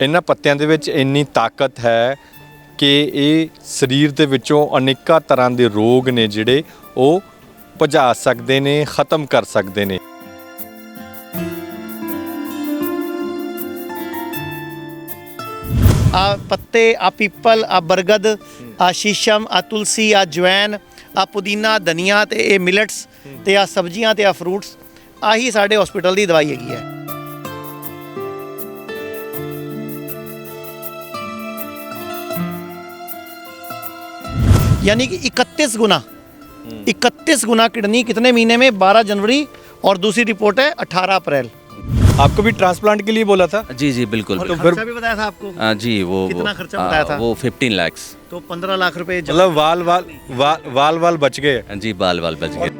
ਇਹਨਾਂ ਪੱਤਿਆਂ ਦੇ ਵਿੱਚ ਇੰਨੀ ਤਾਕਤ ਹੈ ਕਿ ਇਹ ਸਰੀਰ ਦੇ ਵਿੱਚੋਂ ਅਨੇਕਾਂ ਤਰ੍ਹਾਂ ਦੇ ਰੋਗ ਨੇ ਜਿਹੜੇ ਉਹ ਭਜਾ ਸਕਦੇ ਨੇ, ਖਤਮ ਕਰ ਸਕਦੇ ਨੇ। आ पत्ते, आ पीपल, आ बरगद, आ शीशम, आ तुलसी, आ जवैन, आ पुदीना, धनिया ते ये मिलट्स ते आ सब्जियां ते आ फ्रूट्स आही साडे हॉस्पिटल दी दवाई हैगी है। यानी कि 31 गुना किडनी कितने महीने में? 12 जनवरी और दूसरी रिपोर्ट है 18 अप्रैल। आपको भी ट्रांसप्लांट के लिए बोला था? जी जी बिल्कुल। और खर्चा भी बताया था आपको? जी वो कितना खर्चा बताया था? वो 15 लाख। तो 15 लाख रुपए मतलब वाल बच गए। जी बाल बच गए।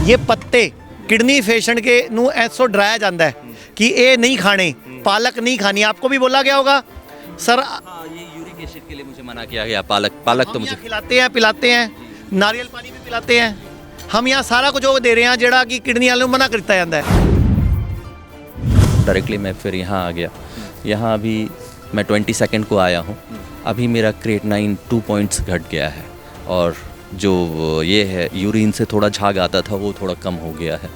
ये पत्ते किडनी पेशेंट के नू ऐसो डराया जाता है कि ये नहीं खाने, पालक नहीं खानी। आपको भी बोला गया होगा सर? ये यूरिक एसिड के लिए मुझे मना किया गया। पालक तो मुझे खिलाते हैं, पिलाते हैं, नारियल पानी भी पिलाते हैं। हम यहाँ सारा कुछ वो दे रहे हैं जेड़ा कि किडनी वाले मना करता जाता है। डायरेक्टली मैं फिर यहाँ आ गया। यहाँ अभी मैं 22 को आया हूँ। अभी मेरा क्रिएटिनिन 2 पॉइंट्स घट गया है और जो ये है यूरिन से थोड़ा झाग आता था वो थोड़ा कम हो गया है,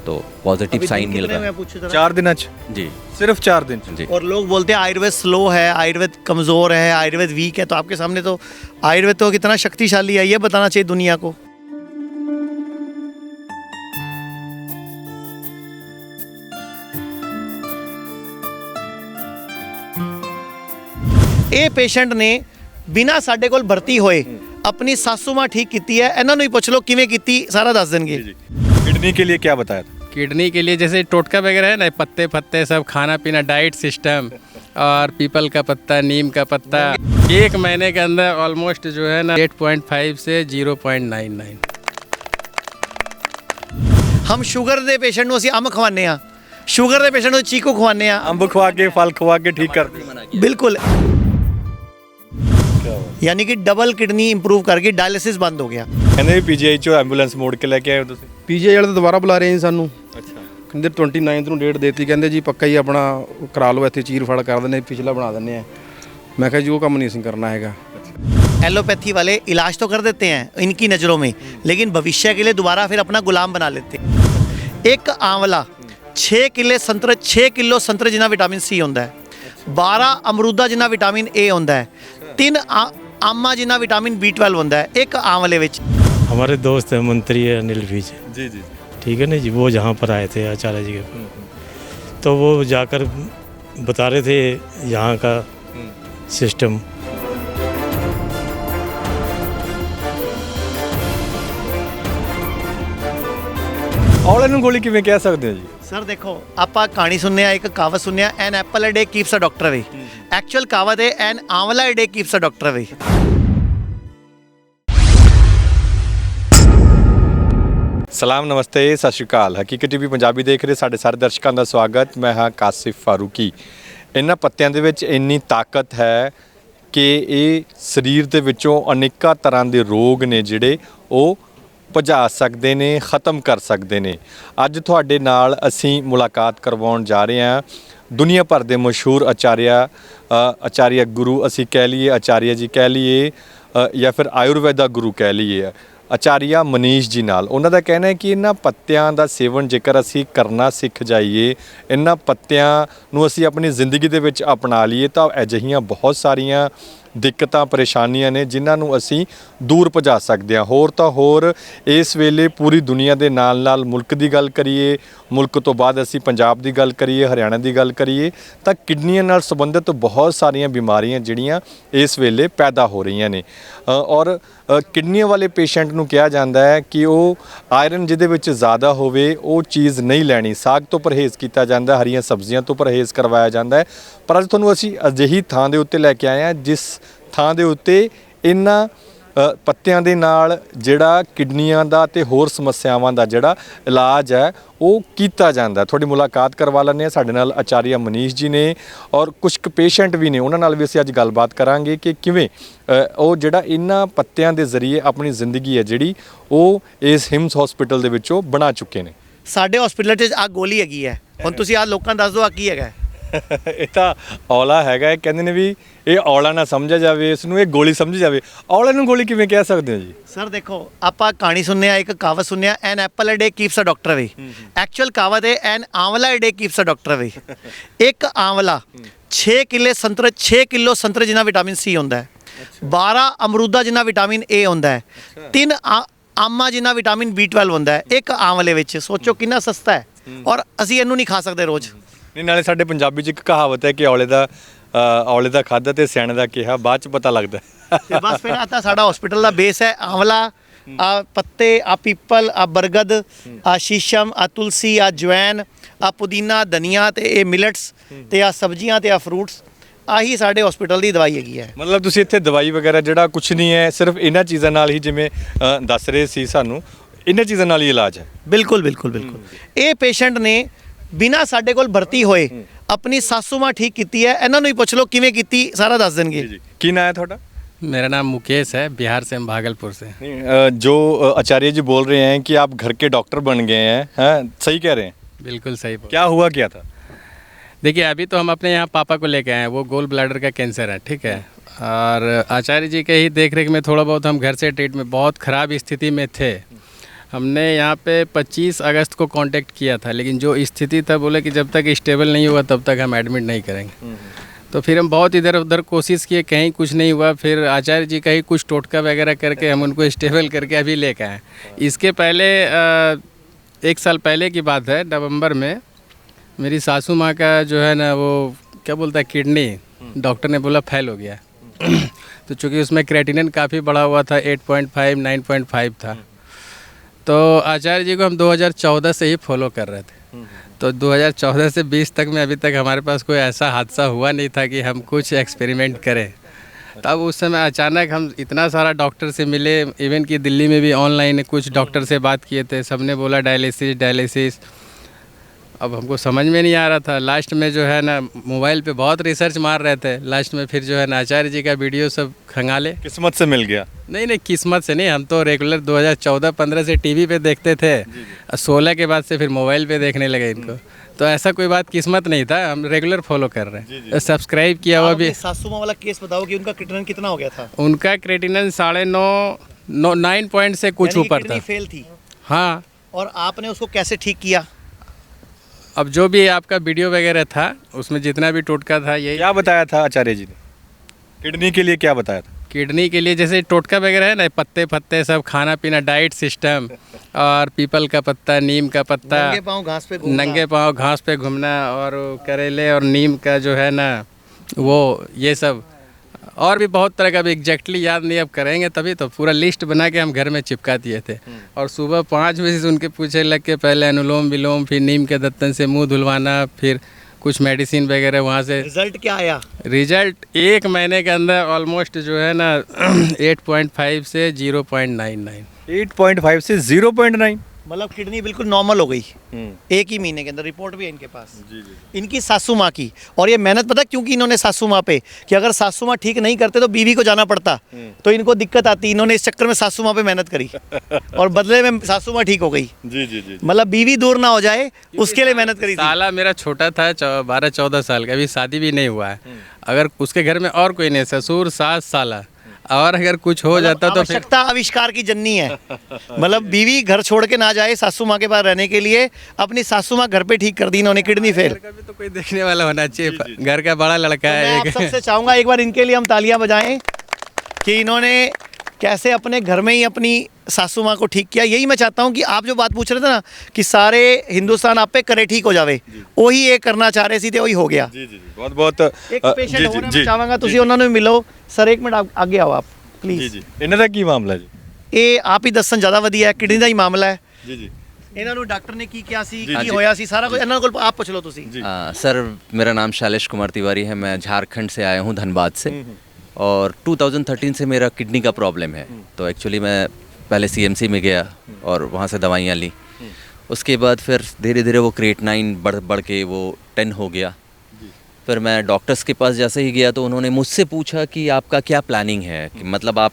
तो पॉजिटिव साइन मिल रहा है। 4 दिन जी, सिर्फ 4 दिन जी। और लोग बोलते हैं आयुर्वेद स्लो है, आयुर्वेद कमज़ोर है, आयुर्वेद वीक है। तो आपके सामने तो आयुर्वेद तो कितना शक्तिशाली है ये बताना चाहिए दुनिया को। ਇਹ ਪੇਸ਼ੈਂਟ ਨੇ ਬਿਨਾ ਸਾਡੇ ਕੋਲ ਭਰਤੀ ਹੋਏ अपनी सासू माँ ठीक की है। इन्हों ही पूछ लो किवें कीती, सारा दस देंगे। किडनी के लिए क्या बताया था? किडनी के लिए जैसे टोटका वगैरह है ना, पत्ते फत्ते सब खाना पीना, डाइट सिस्टम और पीपल का पत्ता, नीम का पत्ता। 1 महीने के अंदर ऑलमोस्ट जो है ना 8.5 से 0.99। हम शुगर के पेशेंट को असीं अंब खवाने आ, शुगर के पेशेंट को चीकू खवाने आ। अंब खवा के, फल खवा के ठीक कर। बिल्कुल, यानी कि डबल किडनी इंप्रूव करके डायलिसिस बंद हो गया। ਕਹਿੰਦੇ ਪੀਜੀਆਈ ਚੋਂ ਐਂਬੂਲੈਂਸ ਮੋੜ ਕੇ ਲੈ ਕੇ ਆਏ ਹੋ ਤੁਸੀਂ? ਪੀਜੀਆਈ ਵਾਲੇ ਤਾਂ ਦੁਬਾਰਾ ਬੁਲਾ ਰਹੇ ਸੀ ਸਾਨੂੰ। ਅੱਛਾ। ਕਹਿੰਦੇ 29 ਨੂੰ ਡੇਟ ਦੇਤੀ, ਕਹਿੰਦੇ ਜੀ ਪੱਕਾ ਹੀ ਆਪਣਾ ਕਰਾ ਲਓ, ਇੱਥੇ ਚੀਰ ਫੜ ਕਰ ਦਿੰਦੇ, ਪਿਛਲਾ ਬਣਾ ਦਿੰਦੇ ਆ। ਮੈਂ ਕਿਹਾ ਜੀ ਉਹ ਕੰਮ ਨਹੀਂ ਅਸੀਂ ਕਰਨਾ ਹੈਗਾ। एलोपैथी वाले इलाज तो कर देते हैं इनकी नज़रों में, लेकिन भविष्य के लिए दोबारा फिर अपना गुलाम बना लेते हैं। एक आंवला 6 किलो संतरे जिन्ना विटामिन सी होता है, 12 अमरूदा जिन्ना विटामिन ए होता है, 3 आमा जिन्ना विटामिन B12 होता है एक आंवले विच। हमारे दोस्त है मंत्री है अनिल विज, जी जी, ठीक है ना जी, वो जहाँ पर आए थे आचार्य जी के, तो वो जाकर बता रहे थे यहाँ का सिस्टम। ਔਲੇ ਨੂੰ ਗੋਲੀ ਕਿਵੇਂ ਕਹਿ ਸਕਦੇ ਹੋ ਜੀ? सर देखो ਆਪਾਂ कहानी सुनने एक कहावत सुनने, an apple a day keeps a doctor away. Actual कहावत है an amla a day keeps a doctor away. ਸਲਾਮ, ਨਮਸਤੇ, ਸਤਿ ਸ਼੍ਰੀ ਅਕਾਲ। ਹਕੀਕਤ ਟੀਵੀ ਪੰਜਾਬੀ ਦੇਖ ਰਹੇ ਸਾਡੇ ਸਾਰੇ ਦਰਸ਼ਕਾਂ ਦਾ ਸਵਾਗਤ। ਮੈਂ ਹਾਂ ਕਾਸਿਫ ਫਾਰੂਕੀ। ਇਹਨਾਂ ਪੱਤਿਆਂ ਦੇ ਵਿੱਚ ਇੰਨੀ ਤਾਕਤ ਹੈ ਕਿ ਇਹ ਸਰੀਰ ਦੇ ਵਿੱਚੋਂ ਅਨੇਕਾਂ ਤਰ੍ਹਾਂ ਦੇ ਰੋਗ ਨੇ ਜਿਹੜੇ ਉਹ ਭਜਾ ਸਕਦੇ ਨੇ, ਖਤਮ ਕਰ ਸਕਦੇ ਨੇ। ਅੱਜ ਤੁਹਾਡੇ ਨਾਲ ਅਸੀਂ ਮੁਲਾਕਾਤ ਕਰਵਾਉਣ ਜਾ ਰਹੇ ਹਾਂ ਦੁਨੀਆ ਭਰ ਦੇ ਮਸ਼ਹੂਰ ਆਚਾਰਿਆ ਗੁਰੂ ਅਸੀਂ ਕਹਿ ਲਈਏ, ਆਚਾਰਿਆ ਜੀ ਕਹਿ ਲਈਏ, ਜਾਂ ਫਿਰ ਆਯੁਰਵੈਦਾ ਗੁਰੂ ਕਹਿ ਲਈਏ, ਆਚਾਰਿਆ ਮਨੀਸ਼ ਜੀ ਨਾਲ। ਉਹਨਾਂ ਦਾ ਕਹਿਣਾ ਹੈ ਕਿ ਇਹਨਾਂ ਪੱਤਿਆਂ ਦਾ ਸੇਵਨ ਜੇਕਰ ਅਸੀਂ ਕਰਨਾ ਸਿੱਖ ਜਾਈਏ, ਇਹਨਾਂ ਪੱਤਿਆਂ ਨੂੰ ਅਸੀਂ ਆਪਣੀ ਜ਼ਿੰਦਗੀ ਦੇ ਵਿੱਚ ਅਪਣਾ ਲਈਏ, ਤਾਂ ਅਜਿਹੀਆਂ ਬਹੁਤ ਸਾਰੀਆਂ ਦਿੱਕਤਾਂ ਪਰੇਸ਼ਾਨੀਆਂ ਨੇ ਜਿਨ੍ਹਾਂ ਨੂੰ ਅਸੀਂ ਦੂਰ ਭਜਾ ਸਕਦੇ ਹਾਂ। ਹੋਰ ਤਾਂ ਹੋਰ ਇਸ ਵੇਲੇ ਪੂਰੀ ਦੁਨੀਆ ਦੇ ਨਾਲ ਨਾਲ ਮੁਲਕ ਦੀ ਗੱਲ ਕਰੀਏ, ਮੁਲਕ ਤੋਂ ਬਾਅਦ ਅਸੀਂ ਪੰਜਾਬ ਦੀ ਗੱਲ ਕਰੀਏ, ਹਰਿਆਣਾ ਦੀ ਗੱਲ ਕਰੀਏ, ਤਾਂ ਕਿਡਨੀਆਂ ਨਾਲ ਸੰਬੰਧਿਤ ਬਹੁਤ ਸਾਰੀਆਂ ਬਿਮਾਰੀਆਂ ਜਿਹੜੀਆਂ ਇਸ ਵੇਲੇ ਪੈਦਾ ਹੋ ਰਹੀਆਂ ਨੇ। ਔਰ ਕਿਡਨੀਆਂ ਵਾਲੇ ਪੇਸ਼ੈਂਟ ਨੂੰ ਕਿਹਾ ਜਾਂਦਾ ਹੈ ਕਿ ਉਹ ਆਇਰਨ ਜਿਹਦੇ ਵਿੱਚ ਜ਼ਿਆਦਾ ਹੋਵੇ ਉਹ ਚੀਜ਼ ਨਹੀਂ ਲੈਣੀ, ਸਾਗ ਤੋਂ ਪਰਹੇਜ਼ ਕੀਤਾ ਜਾਂਦਾ, ਹਰੀਆਂ ਸਬਜ਼ੀਆਂ ਤੋਂ ਪਰਹੇਜ਼ ਕਰਵਾਇਆ ਜਾਂਦਾ ਹੈ। ਪਰ ਅੱਜ ਤੁਹਾਨੂੰ ਅਸੀਂ ਅਜਿਹੀ ਥਾਂ ਦੇ ਉੱਤੇ ਲੈ ਕੇ ਆਏ ਹਾਂ ਜਿਸ ਥਾਂ ਦੇ ਉੱਤੇ ਇਹਨਾਂ ਪੱਤਿਆਂ ਦੇ ਨਾਲ ਜਿਹੜਾ ਕਿਡਨੀਆਂ ਦਾ ਤੇ ਹੋਰ ਸਮੱਸਿਆਵਾਂ ਦਾ ਜਿਹੜਾ ਇਲਾਜ ਹੈ ਉਹ ਕੀਤਾ ਜਾਂਦਾ। ਤੁਹਾਡੀ ਮੁਲਾਕਾਤ ਕਰਵਾ ਲੈਂਦੇ ਹਾਂ। ਸਾਡੇ ਨਾਲ ਆਚਾਰੀਆ ਮਨੀਸ਼ ਜੀ ਨੇ ਔਰ ਕੁਝ ਕੁ ਪੇਸ਼ੈਂਟ ਵੀ ਨੇ, ਉਹਨਾਂ ਨਾਲ ਵੀ ਅਸੀਂ ਅੱਜ ਗੱਲਬਾਤ ਕਰਾਂਗੇ ਕਿ ਕਿਵੇਂ ਉਹ ਜਿਹੜਾ ਇਹਨਾਂ ਪੱਤਿਆਂ ਦੇ ਜ਼ਰੀਏ ਆਪਣੀ ਜ਼ਿੰਦਗੀ ਹੈ ਜਿਹੜੀ ਉਹ ਇਸ ਹਿਮਸ ਹਸਪੀਟਲ ਦੇ ਵਿੱਚੋਂ ਬਣਾ ਚੁੱਕੇ ਨੇ। ਸਾਡੇ ਹਸਪੀਟਲ 'ਚ ਆ ਗੋਲੀ ਹੈਗੀ ਹੈ, ਹੁਣ ਤੁਸੀਂ ਆ ਲੋਕਾਂ ਨੂੰ ਦੱਸ ਦਿਓ ਆ ਕੀ ਹੈਗਾ। ਇਹ ਤਾਂ ਔਲਾ ਹੈਗਾ। ਇਹ ਕਹਿੰਦੇ ਨੇ ਵੀ ਇਹ ਔਲਾ ਨਾ ਸਮਝਿਆ ਜਾਵੇ, ਇਸ ਨੂੰ ਇਹ ਗੋਲੀ ਸਮਝੀ ਜਾਵੇ। ਔਲੇ ਨੂੰ ਗੋਲੀ ਕਿਵੇਂ ਕਹਿ ਸਕਦੇ ਹੋ ਜੀ? ਸਰ ਦੇਖੋ, ਆਪਾਂ ਕਹਾਣੀ ਸੁਣਨੇ ਆ, ਇੱਕ ਕਹਾਵਤ ਸੁਣਨੇ ਆ, an apple a day keeps a doctor away. Actual ਕਹਾਵਤ ਹੈ ਐਨ ਆਂਵਲਾ ਅ ਡੇ ਕੀਪਸ ਅ ਡਾਕਟਰ ਅਵੇ। ਇੱਕ ਆਂਵਲਾ 6 ਕਿਲੋ ਸੰਤਰੇ ਜਿੰਨਾ ਵਿਟਾਮਿਨ ਸੀ ਹੁੰਦਾ ਹੈ, 12 ਅਮਰੂਦਾ ਜਿੰਨਾ ਵਿਟਾਮਿਨ ਏ ਹੁੰਦਾ ਹੈ, 3 ਆਮਾ ਜਿੰਨਾ ਵਿਟਾਮਿਨ B12 ਹੁੰਦਾ ਹੈ ਇੱਕ ਆਂਵਲੇ ਵਿੱਚ। ਸੋਚੋ ਕਿੰਨਾ ਸਸਤਾ ਹੈ, ਔਰ ਅਸੀਂ ਇਹਨੂੰ ਨਹੀਂ ਖਾ ਸਕਦੇ ਰੋਜ਼। ਨਹੀਂ, ਨਾਲੇ ਸਾਡੇ ਪੰਜਾਬੀ 'ਚ ਇੱਕ ਕਹਾਵਤ ਹੈ ਕਿ ਔਲੇ ਦਾ ਖਾਧਾ ਤੇ ਸਿਆਣੇ ਦਾ ਕਿਹਾ ਬਾਅਦ 'ਚ ਪਤਾ ਲੱਗਦਾ। ਤੇ ਬਸ ਫਿਰ ਆ ਤਾਂ ਸਾਡਾ ਹਸਪੀਟਲ ਦਾ ਬੇਸ ਹੈ ਆਂਵਲਾ, ਆ ਪੱਤੇ, ਆ ਪੀਪਲ, ਆ ਬਰਗਦ, ਆ ਸ਼ੀਸ਼ਮ, ਆ ਤੁਲਸੀ, ਆ ਜਵੈਨ, ਆ ਪੁਦੀਨਾ, ਧਨੀਆ ਤੇ ਇਹ ਮਿਲਟਸ ਤੇ ਆ ਸਬਜ਼ੀਆਂ ਤੇ ਆ ਫਰੂਟਸ। ਆਹੀ ਸਾਡੇ ਹਸਪੀਟਲ ਦੀ ਦਵਾਈ ਹੈਗੀ ਹੈ। ਮਤਲਬ ਤੁਸੀਂ ਇੱਥੇ ਦਵਾਈ ਵਗੈਰਾ ਜਿਹੜਾ ਕੁਝ ਨਹੀਂ ਹੈ, ਸਿਰਫ ਇਹਨਾਂ ਚੀਜ਼ਾਂ ਨਾਲ ਹੀ, ਜਿਵੇਂ ਦੱਸ ਰਹੇ ਸੀ ਸਾਨੂੰ, ਇਹਨਾਂ ਚੀਜ਼ਾਂ ਨਾਲ ਹੀ ਇਲਾਜ ਹੈ। ਬਿਲਕੁਲ ਬਿਲਕੁਲ ਬਿਲकुल। ਇਹ ਪੇਸ਼ੈਂਟ ਨੇ ਬਿਨਾਂ ਸਾਡੇ ਕੋਲ ਭਰਤੀ ਹੋਏ ਆਪਣੀ ਸਾਸੂ ਮਾਂ ਠੀਕ ਕੀਤੀ ਹੈ। ਇਹਨਾਂ ਨੂੰ ਹੀ ਪੁੱਛ ਲਓ ਕਿਵੇਂ ਕੀਤੀ, ਸਾਰਾ ਦੱਸ ਦੇਣਗੇ। ਜੀ, ਕੀ ਨਾਂ ਹੈ ਤੁਹਾਡਾ? मेरा नाम मुकेश है, बिहार से, हम भागलपुर से। जो आचार्य जी बोल रहे हैं कि आप घर के डॉक्टर बन गए हैं, सही कह रहे हैं? बिल्कुल सही बोल। क्या हुआ क्या था? देखिए, अभी तो हम अपने यहाँ पापा को लेके आए हैं, वो गोल ब्लैडर का कैंसर है, ठीक है। और आचार्य जी के ही देख रेख में थोड़ा बहुत हम घर से ट्रीटमेंट, बहुत ख़राब स्थिति में थे। हमने यहाँ पे 25 अगस्त को कांटेक्ट किया था, लेकिन जो स्थिति था बोले कि जब तक स्टेबल नहीं हुआ तब तक हम एडमिट नहीं करेंगे। तो फिर हम बहुत इधर उधर कोशिश किए, कहीं कुछ नहीं हुआ। फिर आचार्य जी का ही कुछ टोटका वगैरह करके हम उनको स्टेबल करके अभी लेके आए। इसके पहले 1 साल पहले की बात है, नवंबर में मेरी सासू माँ का जो है ना, वो क्या बोलता है, किडनी, डॉक्टर ने बोला फेल हो गया। तो चूँकि उसमें क्रेटिनिन काफ़ी बढ़ा हुआ था, 8.5 9.5 था। तो आचार्य जी को हम 2014 से ही फॉलो कर रहे थे। तो 2014 से 20 तक में अभी तक हमारे पास कोई ऐसा हादसा हुआ नहीं था कि हम कुछ एक्सपेरिमेंट करें। तब उस समय अचानक हम इतना सारा डॉक्टर से मिले, इवन कि दिल्ली में भी ऑनलाइन कुछ डॉक्टर से बात किए थे, सबने बोला डायलिसिस। अब हमको समझ में नहीं आ रहा था। लास्ट में जो है ना, मोबाइल पे बहुत रिसर्च मार रहे थे, लास्ट में फिर जो है ना आचार्य जी का वीडियो सब खंगाले। किस्मत से मिल गया? नहीं, किस्मत से नहीं, हम तो रेगुलर 2014-15 से टीवी पे देखते थे, 16 के बाद से फिर मोबाइल पे देखने लगे इनको। तो ऐसा कोई बात किस्मत नहीं था, हम रेगुलर फॉलो कर रहे हैं। सब्सक्राइब किया हुआ भी। सासू माँ वाला केस बताओ कि उनका क्रेटिनिन कितना हो गया था? उनका क्रेटिनिन 9.5 9 पॉइंट से कुछ ऊपर था। फेल थी। हाँ। और आपने उसको कैसे ठीक किया? अब जो भी आपका वीडियो वगैरह था उसमें जितना भी टोटका था, यही क्या बताया था आचार्य जी ने किडनी के लिए? क्या बताया था? किडनी के लिए जैसे टोटका वगैरह है ना, पत्ते फत्ते सब खाना पीना, डाइट सिस्टम, और पीपल का पत्ता, नीम का पत्ता, नंगे पाँव घास पे घूमना। नंगे पाँव घास पे घूमना, और करेले और नीम का जो है ना वो, ये सब, और भी बहुत तरह का, भी एग्जैक्टली याद नहीं, अब करेंगे तभी तो। पूरा लिस्ट बना के हम घर में चिपका दिए थे। और सुबह 5 बजे से उनके पूछे लग के पहले अनुलोम विलोम, फिर नीम के दत्तन से मुंह धुलवाना, फिर कुछ मेडिसिन वगैरह वहाँ से। रिजल्ट क्या आया? रिजल्ट 1 महीने के अंदर ऑलमोस्ट जो है ना 8.5 से 0.99। 8.5 से 0.9? मतलब किडनी बिल्कुल नॉर्मल हो गई 1 ही महीने के अंदर। रिपोर्ट भी है इनके पास। इनकी सासू माँ की। और ये मेहनत पता क्योंकि इन्होंने सासू माँ पे, कि अगर सासू माँ ठीक नहीं करते तो बीवी को जाना पड़ता, तो इनको दिक्कत आती। इन्होंने इस चक्कर में सासू माँ पे मेहनत करी और बदले में सासू माँ ठीक हो गई। जी। मतलब बीवी दूर ना हो जाए उसके लिए मेहनत करी थी। साला मेरा छोटा था, 12-14 साल का, अभी शादी भी नहीं हुआ है। अगर उसके घर में और कोई नहीं, ससुर सास साला, और अगर कुछ हो जाता तो फिर आवश्यकता आविष्कार की जननी है। मतलब बीवी घर छोड़ के ना जाए सासू माँ के पास रहने के लिए, अपनी सासू माँ घर पे ठीक कर दी इन्होंने, किडनी फेल। कभी तो कोई देखने वाला होना चाहिए, घर का बड़ा लड़का मैं है आप एक। सबसे चाहूँगा एक बार इनके लिए हम तालियां बजाएं कि इन्होंने कैसे अपने घर में ही अपनी सासू माँ को ठीक किया। यही मैं चाहता हूँ कि आप जो बात पूछ रहे थे ना कि सारे हिंदुस्तान आप पे करे ठीक हो जावे, वही ये करना चाह रहे थे, वही हो गया। जी बहुत एक पेशेंट हो मैं चाहांगा ਤੁਸੀਂ ਉਹਨਾਂ ਨੂੰ ਮਿਲੋ। ਸਰ 1 ਮਿੰਟ ਅੱਗੇ ਆਓ ਆਪ ਪਲੀਜ਼। ਜੀ ਇਹਨਾਂ ਦਾ ਕੀ ਮਾਮਲਾ ਜੀ? ਇਹ ਆਪ ਹੀ ਦੱਸਣ ਜ਼ਿਆਦਾ ਵਧੀਆ ਹੈ, ਕਿਡਨੀ ਦਾ ਹੀ ਮਾਮਲਾ ਹੈ। ਜੀ ਇਹਨਾਂ ਨੂੰ ਡਾਕਟਰ ਨੇ ਕੀ ਕਿਹਾ ਸੀ, ਕੀ ਹੋਇਆ ਸੀ, ਸਾਰਾ ਕੁਝ ਇਹਨਾਂ ਕੋਲ ਆਪ ਪੁੱਛ ਲਓ ਤੁਸੀਂ। सर, मेरा नाम शैलेश कुमार तिवारी है, मैं झारखंड से आया हूँ, धनबाद से। और 2013 से मेरा किडनी का प्रॉब्लम है। तो एक्चुअली मैं पहले सीएमसी में गया और वहाँ से दवाइयाँ ली। उसके बाद फिर धीरे धीरे वो क्रिएटिनिन बढ़ के वो 10 हो गया। फिर मैं डॉक्टर्स के पास जैसे ही गया तो उन्होंने मुझसे पूछा कि आपका क्या प्लानिंग है, कि मतलब आप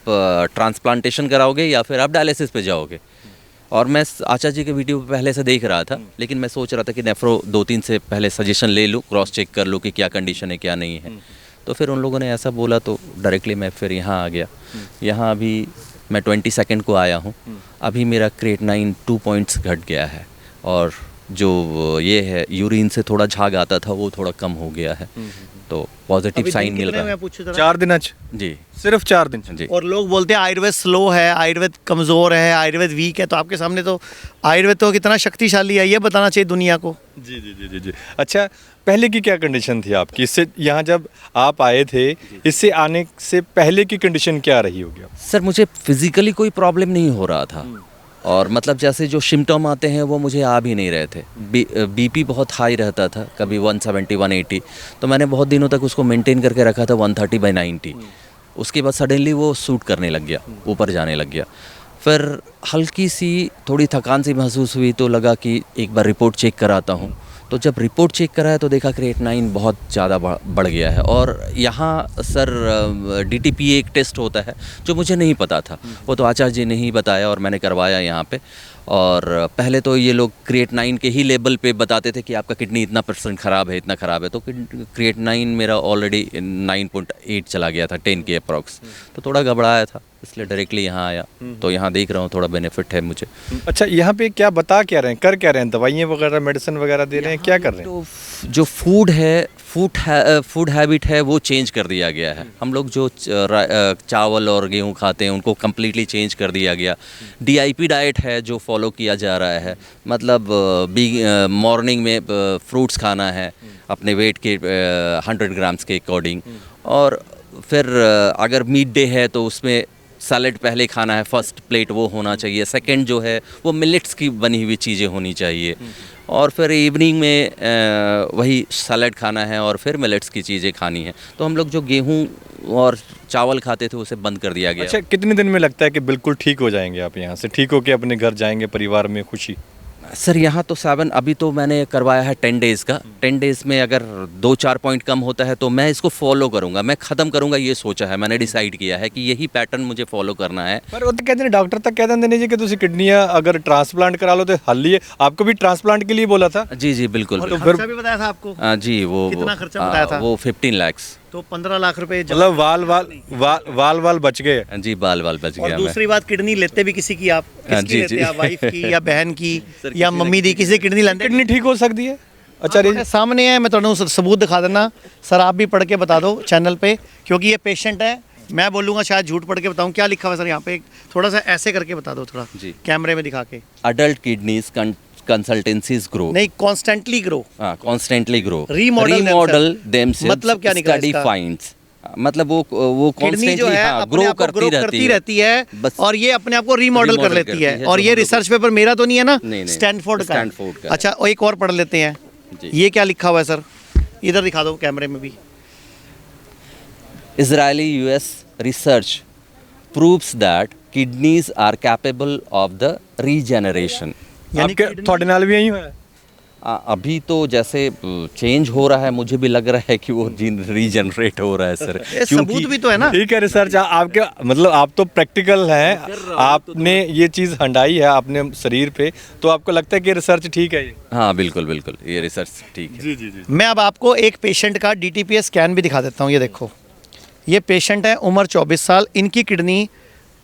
ट्रांसप्लांटेशन कराओगे या फिर आप डायलिसिस पे जाओगे। और मैं आचार्य जी के वीडियो पहले से देख रहा था, लेकिन मैं सोच रहा था कि नेफ्रो 2-3 से पहले सजेशन ले लूँ, क्रॉस चेक कर लूँ कि क्या कंडीशन है क्या नहीं है। तो फिर उन लोगों ने ऐसा बोला तो डायरेक्टली मैं फिर यहाँ आ गया। यहाँ अभी मैं 22 को आया हूँ। अभी मेरा क्रिएटिनिन 2 पॉइंट्स घट गया है और जो ये है यूरिन से थोड़ा झाग आता था वो थोड़ा कम हो गया है। तो पॉजिटिव साइन मिल रहा है। 4 दिन आज जी, सिर्फ 4 दिन जी। और लोग बोलते हैं आयुर्वेद स्लो है, आयुर्वेद कमज़ोर है, आयुर्वेद वीक है, तो आपके सामने तो आयुर्वेद तो कितना शक्तिशाली है ये बताना चाहिए दुनिया को। जी जी जी जी जी। अच्छा, पहले की क्या कंडीशन थी आपकी? इससे यहाँ जब आप आए थे, इससे आने से पहले की कंडीशन क्या रही होगी? सर मुझे फिज़िकली कोई प्रॉब्लम नहीं हो रहा था और मतलब जैसे जो सिम्टम आते हैं वो मुझे आ भी नहीं रहे थे। बीपी बहुत हाई रहता था, कभी 170 180, तो मैंने बहुत दिनों तक उसको मेंटेन करके रखा था 130/90। उसके बाद सडनली वो सूट करने लग गया, ऊपर जाने लग गया। फिर हल्की सी थोड़ी थकान सी महसूस हुई तो लगा कि एक बार रिपोर्ट चेक कराता हूँ। तो जब रिपोर्ट चेक कराया तो देखा क्रिएटिनिन बहुत ज़्यादा बढ़ गया है। और यहाँ सर DTPA एक टेस्ट होता है जो मुझे नहीं पता था, वो तो आचार्य जी ने ही बताया और मैंने करवाया यहाँ पे। और पहले तो ये लोग क्रिएटिनिन के ही लेवल पे बताते थे कि आपका किडनी इतना % ख़राब है, इतना ख़राब है। तो क्रिएटिनिन मेरा ऑलरेडी 9.8 चला गया था 10 के अप्रॉक्स। तो थोड़ा घबराया था, इसलिए डायरेक्टली यहाँ आया। तो यहाँ देख रहा हूँ थोड़ा बेनिफिट है मुझे। अच्छा, यहाँ पे क्या बता क्या रहे हैं, कर क्या रहे हैं? दवाइयाँ वगैरह, मेडिसिन वगैरह दे रहे हैं, क्या कर रहे हैं? तो जो फूड हैबिट है वो चेंज कर दिया गया है। हम लोग जो चावल और गेहूँ खाते हैं उनको कम्प्लीटली चेंज कर दिया गया। DIP डाइट है जो फॉलो किया जा रहा है, मतलब मॉर्निंग में फ्रूट्स खाना है अपने वेट के 100 ग्राम्स के अकॉर्डिंग। और फिर अगर मीट डे है तो उसमें सैलड पहले खाना है, फर्स्ट प्लेट वो होना चाहिए। सेकंड जो है वो मिलेट्स की बनी हुई चीज़ें होनी चाहिए। और फिर इवनिंग में वही सैलड खाना है और फिर मिलेट्स की चीज़ें खानी है। तो हम लोग जो गेहूं और चावल खाते थे उसे बंद कर दिया गया। अच्छा, कितने दिन में लगता है कि बिल्कुल ठीक हो जाएंगे आप? यहाँ से ठीक होके अपने घर जाएंगे, परिवार में खुशी? सर यहाँ तो 7 अभी तो मैंने करवाया है 10 डेज़ का। 10 डेज़ में अगर 2-4 पॉइंट कम होता है तो मैं इसको फॉलो करूँगा, मैं ख़त्म करूँगा, ये सोचा है, मैंने डिसाइड किया है कि यही पैटर्न मुझे फॉलो करना है। पर वो तो कहते हैं, डॉक्टर तक कहते हैं जी कि तुसी किडनियाँ अगर ट्रांसप्लांट करा लो तो हल ही है। आपको भी ट्रांसप्लांट के लिए बोला था? जी जी बिल्कुल। और खर्चा भी बताया था आपको? जी, वो कितना खर्चा बताया था? वो 15 लाख। तो 15 लाख रुपए मतलब वाल बच गए? जी, बाल बच और गया। दूसरी बात, किडनी लेते भी किसी की आप? किसकी जी, लेते जी। हैं आप? वाइफ की या बहन की या मम्मी दी, किसी किडनी लेते? किडनी ठीक हो सकती है? अच्छा, मेरे सामने है, मैं थोड़ा सबूत दिखा देना सर, आप भी पढ़ के बता दो चैनल पे, क्योंकि ये पेशेंट है। मैं बोलूँगा शायद झूठ पढ़ के बताऊँ। क्या लिखा हुआ है सर यहाँ पे? थोड़ा सा ऐसे करके बता दो, थोड़ा जी कैमरे में दिखा के। अडल्ट किडनीज कंसल्टेंसीज ग्रो, नहीं, constantly grow, constantly grow, remodel themselves, मतलब क्या निकला स्टडी इसका? फाइंड्स, मतलब वो किडनी जो कॉन्स्टेंटली है अपने आप को ग्रो करती रहती है बस। और ये अपने आप को रीमॉडल कर remodel लेती करती है। है, और जो ये हम लोग- रिसर्च पेपर मेरा तो नहीं है ना, नहीं, स्टैनफोर्ड का है। स्टैनफोर्ड का है। अच्छा, और एक और पढ़ लेते हैं। जी। ये क्या लिखा हुआ है सर? इधर दिखा दो कैमरे में भी। Israeli US research proves that kidneys are capable of the regeneration. यानी आपके थोड़े नाल भी यही हुआ है? अभी तो जैसे चेंज हो रहा है, मुझे भी लग रहा है कि वो रीजनरेट हो रहा है सर। ये सबूत भी तो है ना। ठीक है, रिसर्च आपके, मतलब आप तो प्रैक्टिकल हैं, आपने ये चीज़ हंडाई है अपने शरीर पे, तो आपको लगता है कि रिसर्च ठीक है ये? हाँ बिल्कुल बिल्कुल, ये रिसर्च ठीक है। जी जी जी। मैं अब आपको एक पेशेंट का DTPA स्कैन भी दिखा देता हूँ। ये देखो, ये पेशेंट है, उम्र 24 साल। इनकी किडनी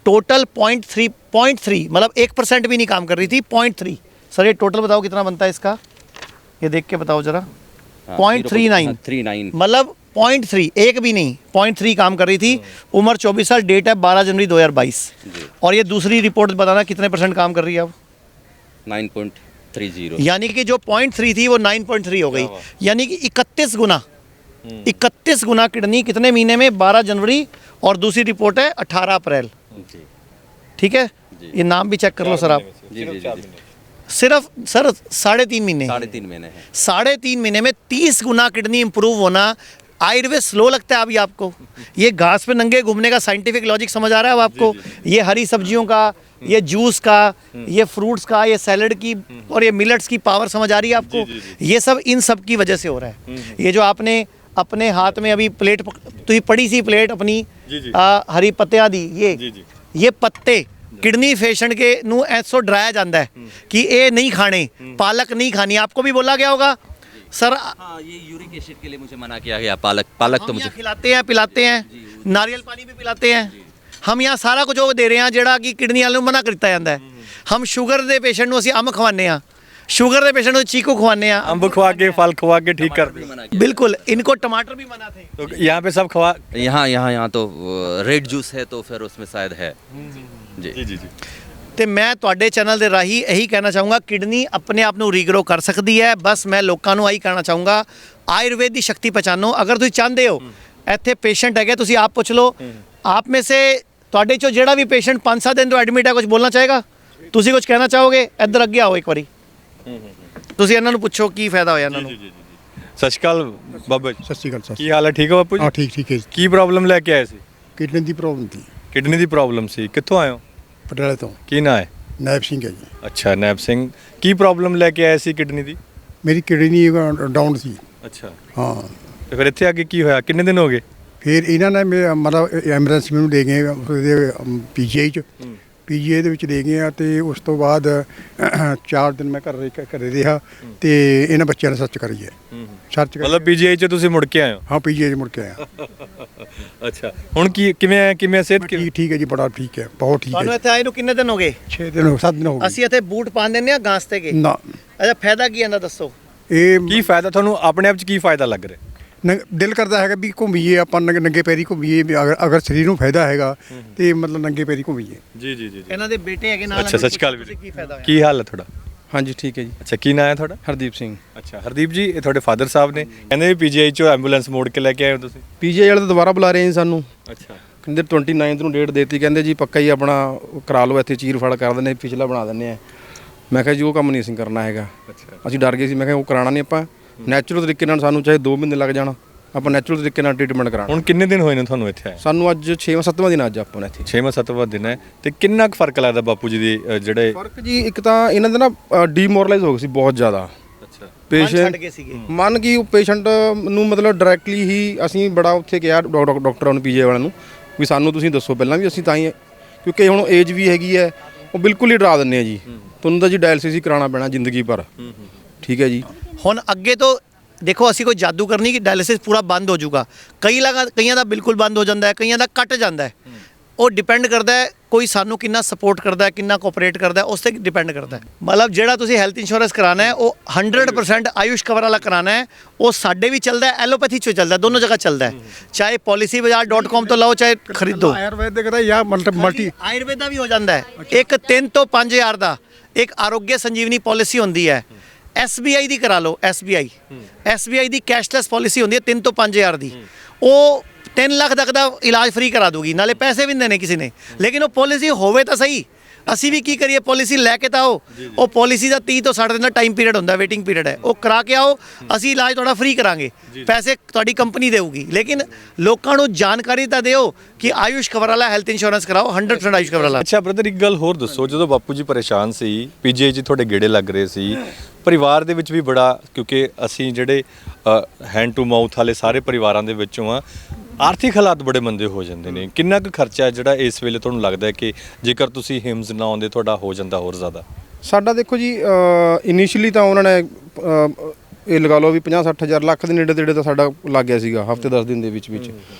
टोटल 0.3 मतलब 1% भी नहीं काम कर रही थी। 0.3 सर, ये टोटल बताओ कितना बनता है इसका? ये देख के बताओ जरा। 0.39 मतलब 0.3, एक भी नहीं, 0.3 काम कर रही थी। उम्र 24 साल, डेट है 12 जनवरी 2022। और ये दूसरी रिपोर्ट बताना कितने % काम कर रही है अब? 9.30। यानी कि जो 0.3 थी वो 9.3 हो गई, यानी कि 31 गुना। 31 गुना किडनी कितने महीने में? 12 जनवरी। और दूसरी रिपोर्ट है 18 अप्रैल। ठीक है, ये नाम भी चेक कर लो सर आप। जी। सिर्फ सर 3.5 महीने। 3.5 महीने है। 3.5 महीने में 30 गुना किडनी इंप्रूव होना आयुर्वेद स्लो लगता है अभी आपको? ये घास पे नंगे घूमने का साइंटिफिक लॉजिक समझ आ रहा है अब आपको? ये हरी सब्जियों का, ये जूस का, ये फ्रूट्स का, ये सैलड की और ये मिलेट्स की पावर समझ आ रही है आपको? ये सब इन सब की वजह से हो रहा है। ये जो आपने अपने हाथ में अभी प्लेट तो ये पड़ी सी प्लेट अपनी हरी पत्तियां दी, ये पत्ते किडनी पेशेंट के ਨੂੰ ऐसो डराया जाता है कि ये नहीं खाने, पालक नहीं खानी। आपको भी बोला गया होगा सर? हाँ, ये यूरिक एसिड के लिए मुझे मना किया गया। पालक तो हम मुझे यहाँ खिलाते हैं, पिलाते हैं, नारियल पानी भी पिलाते हैं। हम यहाँ सारा कुछ ਉਹ ਦੇ ਰਹੇ ਹਾਂ ਜਿਹੜਾ ਕਿ ਕਿਡਨੀ ਵਾਲਿਆਂ ਨੂੰ ਮਨਾ ਕੀਤਾ ਜਾਂਦਾ ਹੈ। हम ਸ਼ੂਗਰ ਦੇ ਪੇਸ਼ੈਂਟ ਨੂੰ ਅਸੀਂ ਅੰਬ ਖਵਾਉਂਦੇ ਹਾਂ, शुगर ਦੇ पेशेंट को चीकू खवाने हैं, अंब खवा के फल खवा के ठीक कर दे। बिल्कुल। इनको टमाटर भी मना थे, तो यहाँ पे सब खवा यहाँ तो रेड जूस है तो फिर उसमें शायद है जी जी जी जी। ਤੇ ਮੈਂ ਤੁਹਾਡੇ ਚੈਨਲ ਦੇ ਰਾਹੀਂ ਇਹੀ ਕਹਿਣਾ ਚਾਹੂੰਗਾ ਕਿਡਨੀ ਆਪਣੇ ਆਪ ਨੂੰ ਰੀਗਰੋ ਕਰ ਸਕਦੀ ਹੈ। ਬਸ ਮੈਂ ਲੋਕਾਂ ਨੂੰ ਇਹੀ ਕਹਿਣਾ ਚਾਹੂੰਗਾ ਆਯੁਰਵੇਦ ਦੀ ਸ਼ਕਤੀ ਪਛਾਣੋ। ਅਗਰ ਤੁਸੀਂ ਚਾਹੁੰਦੇ ਹੋ ਇੱਥੇ ਪੇਸ਼ੈਂਟ ਹੈਗੇ, ਤੁਸੀਂ ਆਪ ਪੁੱਛ ਲਓ, ਆਪ में से ਤੁਹਾਡੇ ਚੋਂ ਜਿਹੜਾ ਵੀ ਪੇਸ਼ੈਂਟ 5-7 ਦਿਨ ਤੋਂ ਐਡਮਿਟ ਹੈ ਕੁਝ ਬੋਲਣਾ ਚਾਹੇਗਾ? ਤੁਸੀਂ ਕੁਝ ਕਹਿਣਾ ਚਾਹੋਗੇ? ਇੱਧਰ ਅੱਗੇ ਆਓ ਇੱਕ ਵਾਰੀ, ਤੁਸੀਂ ਇਹਨਾਂ ਨੂੰ ਪੁੱਛੋ ਕੀ ਫਾਇਦਾ ਹੋਇਆ ਇਹਨਾਂ ਨੂੰ। ਸਤਿ ਸ਼੍ਰੀ ਅਕਾਲ ਬਾਬਾ ਜੀ। ਸਤਿ ਸ਼੍ਰੀ ਅਕਾਲ ਸਰ। ਕੀ ਹਾਲ ਹੈ? ਠੀਕ ਹੋ ਬਾਪੂ ਜੀ? ਹਾਂ ਠੀਕ ਹੈ। ਕੀ ਪ੍ਰੋਬਲਮ ਲੈ ਕੇ ਆਏ ਸੀ? ਕਿਡਨੀ ਦੀ ਪ੍ਰੋਬਲਮ ਸੀ, ਕਿਡਨੀ ਦੀ ਪ੍ਰੋਬਲਮ ਸੀ। ਕਿੱਥੋਂ ਆਏ ਹੋ? ਪਟਿਆਲੇ ਤੋਂ। ਕੀ ਨਾਂ ਹੈ? ਨਾਇਬ ਸਿੰਘ ਹੈ ਜੀ। ਅੱਛਾ, ਨੈਬ ਸਿੰਘ। ਕੀ ਪ੍ਰੋਬਲਮ ਲੈ ਕੇ ਆਏ ਸੀ ਕਿਡਨੀ ਦੀ? ਮੇਰੀ ਕਿਡਨੀ ਡਾਊਨ ਸੀ। ਅੱਛਾ, ਹਾਂ, ਤੇ ਫਿਰ ਇੱਥੇ ਆ ਕੇ ਕੀ ਹੋਇਆ? ਕਿੰਨੇ ਦਿਨ ਹੋ ਗਏ? ਫਿਰ ਇਹਨਾਂ ਨੇ ਮਤਲਬ ਐਂਬੂਲੈਂਸ ਮੈਨੂੰ ਦੇ ਗਏ ਪੀਜੀਆਈ ਚ, ਪੀਜੀਆਈ ਦੇ ਵਿੱਚ ਦੇ ਗਏ ਆ। ਤੇ ਉਸ ਤੋਂ ਬਾਅਦ 4 ਦਿਨ ਮੈਂ ਘਰੇ ਰਿਹਾ ਤੇ ਇਹਨਾਂ ਬੱਚਿਆਂ ਨੇ ਸਰਚ ਕਰੀ ਹੈ। ਸਰਚ ਮਤਲਬ ਪੀਜੀਆਈ ਚ ਤੁਸੀਂ ਮੁੜ ਕੇ ਆਏ ਹੋ? ਹਾਂ, ਪੀਜੀਆਈ ਚ ਮੁੜ ਕੇ ਆਇਆ। ਅੱਛਾ, ਹੁਣ ਕਿਵੇਂ ਸਿਹਤ ਠੀਕ ਹੈ ਜੀ, ਬੜਾ ਠੀਕ ਹੈ, ਬਹੁਤ ਠੀਕ ਤੁਹਾਨੂੰ ਹੈ। ਇੱਥੇ ਆਏ ਨੂੰ ਕਿੰਨੇ ਦਿਨ ਹੋ ਗਏ? 6 ਦਿਨ 7 ਦਿਨ ਹੋ ਗਏ। ਅਸੀਂ ਇੱਥੇ ਬੂਟ ਪਾਣ ਦਿੰਦੇ ਆ ਘਾਸ ਤੇ ਕੇ ਨਾ, ਅੱਛਾ, ਫਾਇਦਾ ਕੀ ਇਹਦਾ ਦੱਸੋ? ਇਹ ਕੀ ਫਾਇਦਾ ਤੁਹਾਨੂੰ ਆਪਣੇ ਆਪ ਚ ਕੀ ਫਾਇਦਾ ਲੱਗ ਰਿਹਾ? ਦਿਲ ਕਰਦਾ ਹੈਗਾ ਵੀ ਘੁੰਮੀਏ ਆਪਾਂ, ਨੰਗੇ ਪੈਰੀ ਘੁੰਮੀਏ ਵੀ ਅਗਰ ਸਰੀਰ ਨੂੰ ਫਾਇਦਾ ਹੈਗਾ ਤੇ ਮਤਲਬ ਨੰਗੇ ਪੈਰੀ ਘੁੰਮੀਏ। ਜੀ ਜੀ ਜੀ। ਇਹਨਾਂ ਦੇ ਬੇਟੇ ਹੈਗੇ ਨਾਲ। ਅੱਛਾ, ਸਤਿ ਸ਼੍ਰੀ ਅਕਾਲ ਵੀਰੇ। ਕੀ ਫਾਇਦਾ ਹੋਇਆ? ਕੀ ਹਾਲ ਹੈ ਤੁਹਾਡਾ? ਹਾਂਜੀ ਠੀਕ ਹੈ ਜੀ। ਅੱਛਾ, ਕੀ ਨਾਂ ਹੈ ਤੁਹਾਡਾ? ਹਰਦੀਪ ਸਿੰਘ। ਅੱਛਾ ਹਰਦੀਪ ਜੀ, ਇਹ ਤੁਹਾਡੇ ਫਾਦਰ ਸਾਹਿਬ ਨੇ, ਕਹਿੰਦੇ ਵੀ ਪੀਜੀਆਈ ਚੋਂ ਐਂਬੂਲੈਂਸ ਮੋੜ ਕੇ ਲੈ ਕੇ ਆਏ ਹੋ ਤੁਸੀਂ? ਪੀਜੀਆਈ ਵਾਲੇ ਤਾਂ ਦੁਬਾਰਾ ਬੁਲਾ ਰਹੇ ਜੀ ਸਾਨੂੰ। ਅੱਛਾ, ਕਹਿੰਦੇ 29 ਨੂੰ ਡੇਟ ਦੇਤੀ, ਕਹਿੰਦੇ ਜੀ ਪੱਕਾ ਹੀ ਆਪਣਾ ਕਰਾ ਲਓ, ਇੱਥੇ ਚੀਰ ਫੜ ਕਰ ਦਿੰਦੇ, ਪਿਛਲਾ ਬਣਾ ਦਿੰਦੇ ਆ। ਮੈਂ ਕਿਹਾ ਜੀ ਉਹ ਕੰਮ ਨਹੀਂ ਅਸੀਂ ਕਰਨਾ ਹੈਗਾ। ਅਸੀਂ ਡਰ ਗਏ ਸੀ। ਮੈਂ ਕਿਹਾ ਉਹ ਕਰਾਉਣਾ ਨਹੀਂ, ਆਪਾਂ ਨੈਚੁਰਲ ਤਰੀਕੇ ਨਾਲ, ਸਾਨੂੰ ਚਾਹੇ 2 ਮਹੀਨੇ ਲੱਗ ਜਾਣ, ਆਪਾਂ ਨੈਚੁਰਲ ਤਰੀਕੇ ਨਾਲ ਟ੍ਰੀਟਮੈਂਟ ਕਰਾਉਣਾ। ਹੁਣ ਕਿੰਨੇ ਦਿਨ ਹੋਏ ਨੇ ਤੁਹਾਨੂੰ ਇੱਥੇ ਆਏ? ਸਾਨੂੰ ਅੱਜ 6ਵਾਂ-7ਵਾਂ ਦਿਨ ਅੱਜ ਆਪਾਂ ਇੱਥੇ। 6ਵਾਂ-7ਵਾਂ ਦਿਨ ਹੈ। ਤੇ ਕਿੰਨਾ ਕੁ ਫਰਕ ਲੱਗਦਾ ਬਾਪੂ ਜੀ ਦੀ ਜਿਹੜੇ? ਫਰਕ ਜੀ ਇੱਕ ਤਾਂ ਇਹਨਾਂ ਦੇ ਨਾ ਡੀਮੋਰਲਾਈਜ਼ ਹੋ ਗਏ ਸੀ ਬਹੁਤ ਜ਼ਿਆਦਾ। ਅੱਛਾ, ਛੱਡ ਗਏ ਸੀਗੇ। ਮੰਨ ਕਿ ਉਹ ਪੇਸ਼ੈਂਟ ਨੂੰ ਮਤਲਬ ਡਾਇਰੈਕਟਲੀ ਹੀ ਅਸੀਂ ਬੜਾ ਉੱਥੇ ਕਿਹਾ ਡਾਕਟਰਾਂ ਨੂੰ, ਪੀਜੀਆਈ ਵਾਲਿਆਂ ਨੂੰ, ਵੀ ਸਾਨੂੰ ਤੁਸੀਂ ਦੱਸੋ ਪਹਿਲਾਂ ਵੀ ਅਸੀਂ ਤਾਂ ਹੀ, ਕਿਉਂਕਿ ਹੁਣ ਏਜ ਵੀ ਹੈਗੀ ਹੈ, ਉਹ ਬਿਲਕੁਲ ਹੀ ਡਰਾ ਦਿੰਦੇ ਆ ਜੀ, ਤੁਹਾਨੂੰ ਤਾਂ ਜੀ ਡਾਇਲਸਿਸ ਹੀ ਕਰਾਉਣਾ ਪੈਣਾ ਜ਼ਿੰਦਗੀ ਭਰ। ਠੀਕ ਹੈ ਜੀ। ਹੁਣ ਅੱਗੇ ਤੋਂ ਦੇਖੋ, ਅਸੀਂ ਕੋਈ ਜਾਦੂ ਕਰਨੀ ਕਿ ਡਾਇਲਿਸਿਸ ਪੂਰਾ ਬੰਦ ਹੋ ਜਾਊਗਾ। ਕਈਆਂ ਦਾ ਬਿਲਕੁਲ ਬੰਦ ਹੋ ਜਾਂਦਾ ਹੈ, ਕਈਆਂ ਦਾ ਕੱਟ ਜਾਂਦਾ ਹੈ। ਉਹ ਡਿਪੈਂਡ ਕਰਦਾ ਹੈ ਕੋਈ ਸਾਨੂੰ ਕਿੰਨਾ ਸਪੋਰਟ ਕਰਦਾ ਹੈ, ਕਿੰਨਾ ਕੋਆਪਰੇਟ ਕਰਦਾ ਹੈ, ਉਸ ਤੇ ਡਿਪੈਂਡ ਕਰਦਾ ਹੈ। ਮਤਲਬ ਜਿਹੜਾ ਤੁਸੀਂ ਹੈਲਥ ਇੰਸ਼ੋਰੈਂਸ ਕਰਾਉਣਾ ਹੈ ਉਹ 100% ਆਯੁਸ਼ ਕਵਰ ਵਾਲਾ ਕਰਾਉਣਾ ਹੈ। ਉਹ ਸਾਡੇ ਵੀ ਚੱਲਦਾ ਹੈ, ਐਲੋਪੈਥੀ 'ਚ ਚੱਲਦਾ, ਦੋਨੋਂ ਜਗ੍ਹਾ ਚੱਲਦਾ ਹੈ। ਚਾਹੇ policybazaar.com ਤੋਂ ਲਓ, ਚਾਹੇ ਖਰੀਦੋ। ਆਯੁਰਵੈਦਿਕ ਦਾ ਜਾਂ ਮਲਟੀ ਆਯੁਰਵੇਦ ਦਾ ਵੀ ਹੋ ਜਾਂਦਾ ਹੈ। ਇੱਕ 3 ਤੋਂ 5000 ਦਾ ਇੱਕ ਆਰੋਗਯ ਸੰਜੀਵਨੀ ਪਾਲਿਸੀ ਹੁੰਦੀ ਹੈ। SBI ਦੀ ਕਰਾ ਲਓ। SBI ਦੀ ਕੈਸ਼ਲੈਸ ਪਾਲਿਸੀ ਹੁੰਦੀ ਹੈ 3 ਤੋਂ 5000 ਦੀ। ਉਹ 3 ਲੱਖ ਤੱਕ ਦਾ ਇਲਾਜ ਫ੍ਰੀ ਕਰਾ ਦੂਗੀ, ਨਾਲੇ ਪੈਸੇ ਵੀ ਦੇਣੇ ਕਿਸੇ ਨੇ। ਲੇਕਿਨ ਉਹ ਪਾਲਿਸੀ ਹੋਵੇ ਤਾਂ ਸਹੀ। ਅਸੀਂ ਵੀ ਕੀ ਕਰੀਏ, ਪਾਲਿਸੀ ਲੈ ਕੇ ਤਾਂ ਆਓ। ਉਹ ਪਾਲਿਸੀ ਦਾ 30 ਤੋਂ 60 ਦਿਨ ਦਾ ਟਾਈਮ ਪੀਰੀਅਡ ਹੁੰਦਾ, ਵੇਟਿੰਗ ਪੀਰੀਅਡ ਹੈ। ਉਹ ਕਰਾ ਕੇ ਆਓ, ਅਸੀਂ ਇਲਾਜ ਤੁਹਾਡਾ ਫ੍ਰੀ ਕਰਾਂਗੇ, ਪੈਸੇ ਤੁਹਾਡੀ ਕੰਪਨੀ ਦੇਊਗੀ। ਲੇਕਿਨ ਲੋਕਾਂ ਨੂੰ ਜਾਣਕਾਰੀ ਤਾਂ ਦਿਓ ਕਿ ਆਯੁਸ਼ ਕਵਰ ਵਾਲਾ ਹੈਲਥ ਇੰਸ਼ੋਰੈਂਸ ਕਰਾਓ, 100% ਆਯੁਸ਼ ਕਵਰ ਵਾਲਾ। ਅੱਛਾ ਬ੍ਰਦਰ, ਇੱਕ ਗੱਲ ਹੋਰ ਦੱਸੋ, ਜਦੋਂ ਬਾਪੂ ਜੀ ਪਰੇਸ਼ਾਨ ਸੀ, ਪੀਜੀਆਈ 'ਚ ਤੁਹਾਡੇ ਗੇੜੇ ਲੱਗ ਰਹੇ ਸੀ, ਪਰਿਵਾਰ ਦੇ ਵਿੱਚ ਵੀ ਬੜਾ, ਕਿਉਂਕਿ ਅਸੀਂ ਜਿਹੜੇ ਹੈਂਡ ਟੂ ਮਾਊਥ ਵਾਲੇ ਸਾਰੇ ਪਰਿਵਾਰਾਂ ਦੇ ਵਿੱਚੋਂ ਆ, ਆਰਥਿਕ ਹਾਲਾਤ ਬੜੇ ਮੰਦੇ ਹੋ ਜਾਂਦੇ ਨੇ। ਕਿੰਨਾ ਕੁ ਖਰਚਾ ਜਿਹੜਾ ਇਸ ਵੇਲੇ ਤੁਹਾਨੂੰ ਲੱਗਦਾ ਹੈ ਕਿ ਜੇਕਰ ਤੁਸੀਂ ਹਿਮਸ ਨਾ ਆਉਂਦੇ ਤੁਹਾਡਾ ਹੋ ਜਾਂਦਾ ਹੋਰ ਜ਼ਿਆਦਾ? ਸਾਡਾ ਦੇਖੋ ਜੀ, ਇਨੀਸ਼ੀਅਲੀ ਤਾਂ ਉਹਨਾਂ ਨੇ ਇਹ ਲਗਾ ਲਓ ਵੀ 50-60 ਹਜ਼ਾਰ ਲੱਖ ਦੇ ਨੇੜੇ ਤਾਂ ਸਾਡਾ ਲੱਗ ਗਿਆ ਸੀਗਾ ਹਫਤੇ 10 ਦਿਨ ਦੇ ਵਿੱਚ।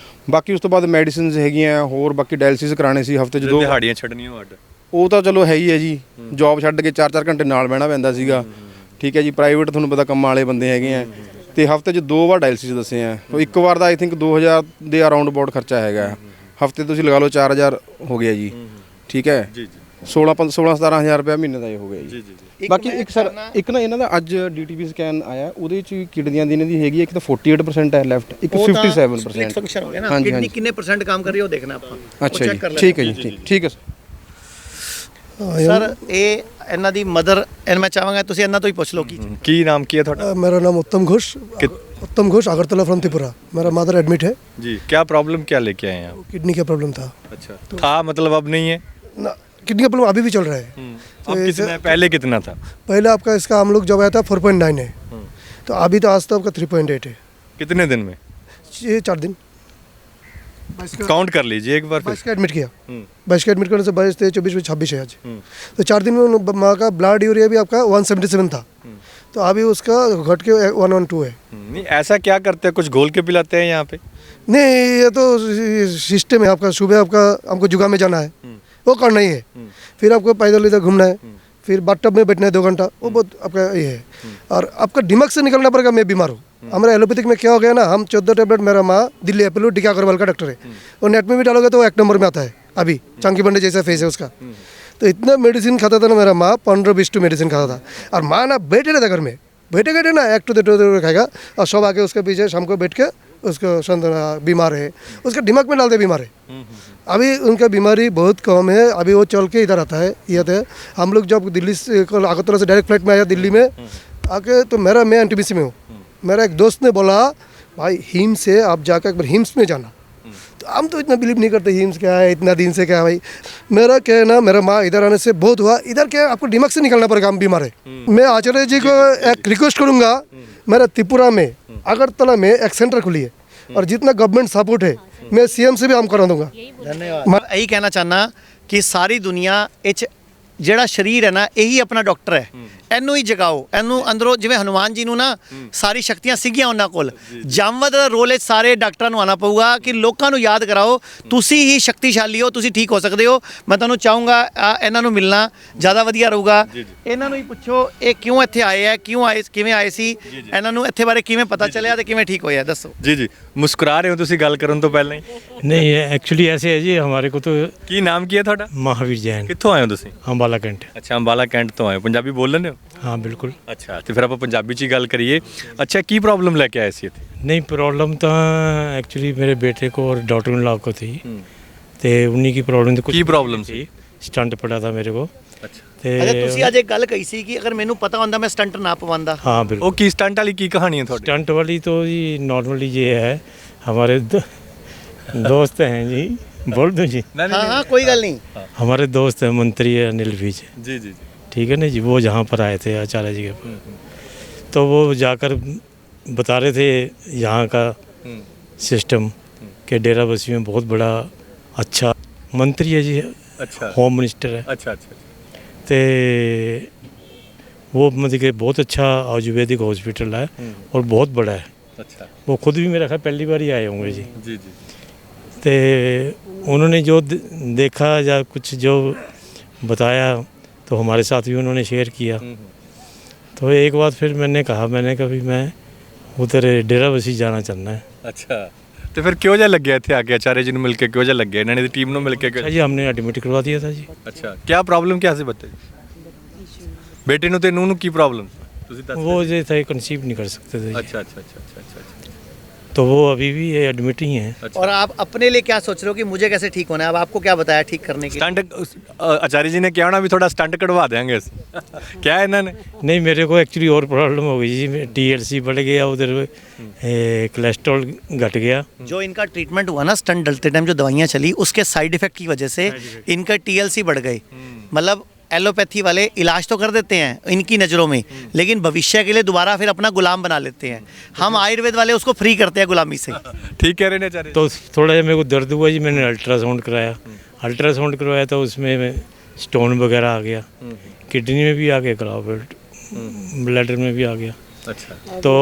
ਬਾਕੀ ਉਸ ਤੋਂ ਬਾਅਦ ਮੈਡੀਸਿਨਸ ਹੈਗੀਆਂ ਹੋਰ, ਬਾਕੀ ਡਾਇਲਿਸਿਸ ਕਰਾਣੇ ਸੀ ਹਫਤੇ 'ਚ 2 ਦਿਹਾੜੀਆਂ ਛੱਡਣੀਆਂ ਅੱਡ। ਉਹ ਤਾਂ ਚਲੋ ਹੈ ਹੀ ਹੈ ਜੀ, ਜੌਬ ਛੱਡ ਕੇ 4-4 ਘੰਟੇ ਨਾਲ ਬਹਿਣਾ ਪੈਂਦਾ ਸੀਗਾ। ਠੀਕ ਹੈ ਜੀ, ਪ੍ਰਾਈਵੇਟ ਤੁਹਾਨੂੰ ਪਤਾ ਕੰਮਾਂ ਵਾਲੇ ਬੰਦੇ ਹੈਗੇ ਆ। ਤੇ ਹਫਤੇ 'ਚ 2 ਵਾਰ ਡਾਇਲਿਸਿਸ ਦੱਸੇ ਆ। ਇੱਕ ਵਾਰ ਦਾ ਆਈ ਥਿੰਕ 2000 ਦੇ ਅਰਾਊਂਡ ਅਬਾਊਟ ਖਰਚਾ ਹੈਗਾ। ਹਫਤੇ ਤੁਸੀਂ ਲਗਾ ਲਓ 4000 ਹੋ ਗਿਆ ਜੀ। ਠੀਕ ਹੈ ਜੀ, 16-17 ਹਜ਼ਾਰ ਰੁਪਇਆ ਮਹੀਨੇ ਦਾ ਇਹ ਹੋ ਗਿਆ ਜੀ। ਬਾਕੀ ਇੱਕ ਸਰ, ਇੱਕ ਨਾ ਇਹਨਾਂ ਦਾ ਅੱਜ DTP ਸਕੈਨ ਆਇਆ, ਉਹਦੇ 'ਚ ਕਿਡਨੀਆਂ ਦੀ ਇਹਨਾਂ ਦੀ ਹੈਗੀ, ਇੱਕ ਤਾਂ 48% ਹੈ ਲੈਫਟ, ਇੱਕ 57%। ਫੰਕਸ਼ਨ ਹੋ ਗਿਆ ਨਾ, ਕਿਡਨੀ ਕਿੰਨੇ % ਕੰਮ ਕਰ ਰਹੀ ਹੈ ਉਹ ਦੇਖਣਾ ਆਪਾਂ। ਅੱਛਾ ਜੀ, ਠੀਕ ਹੈ ਜੀ, ਠੀਕ ਹੈ ਸਰ। ਇਹ ਇਹਨਾਂ ਦੀ ਮਦਰ, ਮੈਂ ਚਾਹਾਂਗਾ ਤੁਸੀਂ ਇਹਨਾਂ ਤੋਂ ਹੀ ਪੁੱਛ ਲਓ ਕੀ ਕੀ ਨਾਮ ਕੀ ਹੈ ਤੁਹਾਡਾ? मेरा नाम उत्तम घोष। उत्तम घोष, अगरतला फ्रॉम त्रिपुरा। मेरा मदर एडमिट है, जी, क्या प्रॉब्लम क्या लेके आए हैं आप? किडनी का प्रॉब्लम था। अच्छा, था मतलब अब नहीं है? ना, किडनी का प्रॉब्लम अभी भी चल रहा है। अब कितना है, पहले कितना था? पहले आपका इसका हम लोग जब आया था 4.9 है, तो अभी तो आज तो आपका 3.8 है। कितने दिन में? ये 4 दिन। काउंट कर लीजिए एक बार 22 फिर। का एडमिट किया, 22 का एडमिट करने से 22 23 24 26 है आज। तो 4 दिन में माँ का ब्लड यूरिया भी आपका 177 था, तो अभी उसका घट के 112 है। नहीं, ऐसा क्या करते हैं, कुछ घोल के पिलाते हैं यहाँ पे? नहीं, ये तो सिस्टम है आपका। सुबह आपका हमको जुगा में जाना है, वो करना ही है। फिर आपको पैदल इधर घूमना है, फिर बाथटब में बैठना है 2 घंटा, वो बहुत आपका ये है। और आपका दिमाग से निकलना पड़ेगा। मैं बीमार हूँ, हमारे एलोपैथिक में क्या हो गया ना, हम 14 टैबलेट, मेरा माँ दिल्ली अपोलो डी के अग्रवाल का डॉक्टर है, और नेट में भी डालोगे तो 1 नंबर में आता है। अभी चंकी बंडे जैसा फेस है उसका। तो इतना मेडिसिन खाता था ना मेरा माँ, 15-20 टू मेडिसिन खाता था। और माँ ना बैठे रहता घर में, बैठे बैठे ना 1 2 खाएगा, और सब आके उसके पीछे शाम को बैठ के उसको बीमार है, उसका दिमाग में डालते बीमार है। अभी उनका बीमारी बहुत कम है, अभी वो चल के इधर आता है। ये थे हम लोग जब दिल्ली से अगरतला से डायरेक्ट फ्लाइट में आया दिल्ली में आके, तो मैं एनटीपीसी में हूँ। मेरा एक दोस्त ने बोला भाई हिम्स से आप जाकर एक बार हिम्स में जाना। तो हम तो इतना बिलीव नहीं करते, हिम्स क्या है, इतना दिन से क्या है भाई। मेरा क्या है ना, मेरा माँ इधर आने से बहुत हुआ। इधर क्या है, आपको दिमाग से निकलना पड़ेगा, हम बीमार है। मैं आचार्य जी को एक रिक्वेस्ट करूँगा, मेरा त्रिपुरा में अगरतला में एक सेंटर खुली है, और जितना गवर्नमेंट सपोर्ट है मैं सीएम से भी हम करा दूंगा। धन्यवाद। मैं यही कहना चाहना कि सारी दुनिया ਜਿਹੜਾ ਸ਼ਰੀਰ ਹੈ ਨਾ ਇਹੀ ਆਪਣਾ ਡਾਕਟਰ ਹੈ। ਇਹਨੂੰ ਹੀ ਜਗਾਓ, ਇਹਨੂੰ ਅੰਦਰੋਂ, ਜਿਵੇਂ ਹਨੂਮਾਨ ਜੀ ਨੂੰ ਨਾ ਸਾਰੀ ਸ਼ਕਤੀਆਂ ਸੀਗੀਆਂ ਉਹਨਾਂ ਕੋਲ, ਜਾਮਵਦ ਦਾ ਰੋਲ ਹੈ। ਸਾਰੇ ਡਾਕਟਰਾਂ ਨੂੰ ਆਉਣਾ ਪਊਗਾ ਕਿ ਲੋਕਾਂ ਨੂੰ ਯਾਦ ਕਰਾਓ ਤੁਸੀਂ ਹੀ ਸ਼ਕਤੀਸ਼ਾਲੀ ਹੋ, ਤੁਸੀਂ ਠੀਕ ਹੋ ਸਕਦੇ ਹੋ। ਮੈਂ ਤੁਹਾਨੂੰ ਚਾਹੂੰਗਾ ਇਹਨਾਂ ਨੂੰ ਮਿਲਣਾ ਜ਼ਿਆਦਾ ਵਧੀਆ ਰਹੂਗਾ। ਇਹਨਾਂ ਨੂੰ ਹੀ ਪੁੱਛੋ ਇਹ ਕਿਉਂ ਇੱਥੇ ਆਏ ਹੈ, ਕਿਉਂ ਆਏ, ਕਿਵੇਂ ਆਏ ਸੀ, ਇਹਨਾਂ ਨੂੰ ਇੱਥੇ ਬਾਰੇ ਕਿਵੇਂ ਪਤਾ ਚੱਲਿਆ ਤੇ ਕਿਵੇਂ ਠੀਕ ਹੋਇਆ, ਦੱਸੋ। ਜੀ ਜੀ, ਮੁਸਕਰਾ ਰਹੇ ਹੋ ਤੁਸੀਂ ਗੱਲ ਕਰਨ ਤੋਂ ਪਹਿਲਾਂ ਹੀ। नहीं एक्चुअली ऐसे है जी, हमारे को तो ਕੀ ਨਾਮ ਕੀ ਹੈ ਤੁਹਾਡਾ? महावीर जैन, ਕਿੱਥੋਂ ਆਏ ਹੋ ਤੁਸੀਂ? अम्बाला कैंट। ਅੱਛਾ, ਅੰਬਾਲਾ ਕੈਂਟ ਤੋਂ ਆਏ ਹੋ। ਪੰਜਾਬੀ ਬੋਲ ਲੈਂਦੇ ਹੋ? हाँ बिल्कुल। ਅੱਛਾ, ਤੇ ਫਿਰ ਆਪਾਂ ਪੰਜਾਬੀ 'ਚ ਹੀ ਗੱਲ ਕਰੀਏ। ਅੱਛਾ, ਕੀ ਪ੍ਰੋਬਲਮ ਲੈ ਕੇ ਆਏ ਸੀ ਇੱਥੇ? नहीं प्रॉब्लम तो एक्चुअली मेरे बेटे को और डॉटर इन लॉ को थी, तो उन्हीं की प्रॉब्लम थी। ਕੀ ਪ੍ਰੋਬਲਮ ਸੀ? स्टंट पड़ा था मेरे को। ਅੱਛਾ, ਅੱਛਾ, ਤੁਸੀਂ ਅੱਜ ਇੱਕ ਗੱਲ ਕਹੀ ਸੀ ਕਿ ਅਗਰ ਮੈਨੂੰ ਪਤਾ ਹੁੰਦਾ ਮੈਂ ਸਟੰਟ ਨਾ ਪਵਾਉਂਦਾ। हाँ बिल्कुल। ਉਹ ਕੀ ਸਟੰਟ ਵਾਲੀ ਕੀ ਕਹਾਣੀ ਹੈ ਤੁਹਾਡੀ? स्टंट वाली तो जी नॉर्मली ये है, हमारे दोस्त हैं जी, बोल दूँ जी, हाँ हाँ कोई गल नहीं। हमारे दोस्त हैं मंत्री अनिल विज, ਜੀ ਜੀ। ठीक है ना जी, वो जहाँ पर आए थे आचार्य जी के पास, तो वो जाकर बता रहे थे यहाँ का सिस्टम के डेरा बस्सी में बहुत बड़ा अच्छा मंत्री है जी, अच्छा, होम मिनिस्टर है। अच्छा अच्छा। तो वो मतलब कि बहुत अच्छा आयुर्वेदिक हॉस्पिटल है और बहुत बड़ा है। अच्छा, वो खुद भी मेरा ख्याल पहली बार ही आए होंगे जी। जी जी। तो उन्होंने जो देखा या कुछ जो बताया तो हमारे साथ भी उन्होंने शेयर किया। तो एक बात फिर मैंने कहा भी मैं उधर डेरा बस्सी जाना चाहना है। ਅੱਛਾ, ਤੇ ਫਿਰ ਕਿਉਂ ਜਿਹਾ ਲੱਗਿਆ ਇੱਥੇ ਆ ਕੇ ਆਚਾर्य ਜੀ ਨੂੰ ਮਿਲ ਕੇ? ਕਿਉਂ ਜਿਹਾ ਲੱਗਿਆ ਇਹਨਾਂ ਦੀ ਟੀਮ ਨੂੰ ਮਿਲ ਕੇ? अच्छा जी, हमने एडमिट करवा दिया था जी। ਅੱਛਾ, ਕੀ ਪ੍ਰੋਬਲਮ ਕੀ ਸੀ ਬੱਤੇ ਬੇਟੇ ਨੂੰ ਤੇ ਨੂੰਹ ਨੂੰ? ਕੀ ਪ੍ਰੋਬਲਮ ਤੁਸੀਂ ਦੱਸ? वो जो था कंसीव नहीं कर सकते थे जी। अच्छा अच्छा अच्छा अच्छा अच्छा। तो वो अभी भी एडमिट ही हैं। और आप अपने लिए क्या सोच रहे हो कि मुझे कैसे ठीक होना है? अब आपको क्या बताया ठीक करने के लिए? स्टंट आचार्य जी ने क्या होना भी थोड़ा स्टंट कटवा देंगे क्या है इन्होंने? नहीं, मेरे को एक्चुअली और प्रॉब्लम हो गई जी, TLC बढ़ गया, उधर कोलेस्ट्रॉल घट गया। जो इनका ट्रीटमेंट हुआ ना स्टंट डलते टाइम, जो दवाइयाँ चली उसके साइड इफेक्ट की वजह से इनका TLC बढ़ गई। मतलब एलोपैथी वाले इलाज तो कर देते हैं इनकी नज़रों में, लेकिन भविष्य के लिए दोबारा फिर अपना गुलाम बना लेते हैं। हम आयुर्वेद वाले उसको फ्री करते हैं गुलामी से। ठीक कह रहे हैं आचार्य। तो थोड़ा सा मेरे को दर्द हुआ जी, मैंने अल्ट्रासाउंड कराया। अल्ट्रासाउंड करवाया तो उसमें स्टोन वगैरह आ गया, किडनी में भी आ गया, क्लाउड ब्लैडर में भी आ गया। अच्छा, तो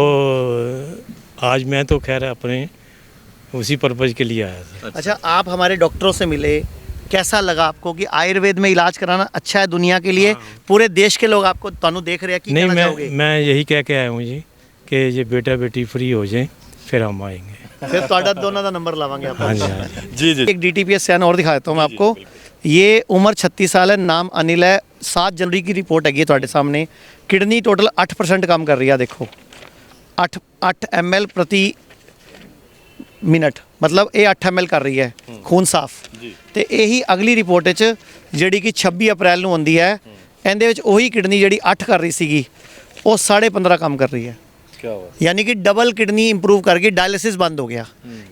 आज मैं तो खैर अपने उसी पर्पज़ के लिए आया था। अच्छा, आप हमारे डॉक्टरों से मिले, कैसा लगा आपको कि आयुर्वेद में इलाज कराना अच्छा है दुनिया के लिए? पूरे देश के लोग आपको तानू देख रहे हैं कि नहीं, कहना चाहोगे? मैं यही कह के आया हूँ जी कि ये बेटा बेटी फ्री हो जाए फिर हम आएंगे। फिर ਤੁਹਾਡਾ ਦੋਨਾਂ ਦਾ ਨੰਬਰ ਲਾਵਾਂਗੇ ਆਪਾਂ। हाँ जी, हाँ जी। जी जी। एक DTPS स्कैन और दिखा देता हूँ मैं आपको। ये उम्र 36 साल है, नाम अनिल है। 7 जनवरी की रिपोर्ट हैगी ਤੁਹਾਡੇ सामने। किडनी टोटल 8% काम कर रही है, देखो 8 ml प्रति मिनट, मतलब ये 8 ml कर रही है खून साफ। ਤੇ ਇਹੀ ਅਗਲੀ ਰਿਪੋਰਟ ਵਿੱਚ ਜਿਹੜੀ ਕਿ 26 ਅਪ੍ਰੈਲ ਨੂੰ ਆਉਂਦੀ ਹੈ, ਇਹਦੇ ਵਿੱਚ ਉਹੀ ਕਿਡਨੀ ਜਿਹੜੀ 8 ਕਰ ਰਹੀ ਸੀਗੀ ਉਹ 15.5 ਕੰਮ ਕਰ ਰਹੀ ਹੈ। यानी कि डबल किडनी इंप्रूव करके डायलिसिस बंद हो गया।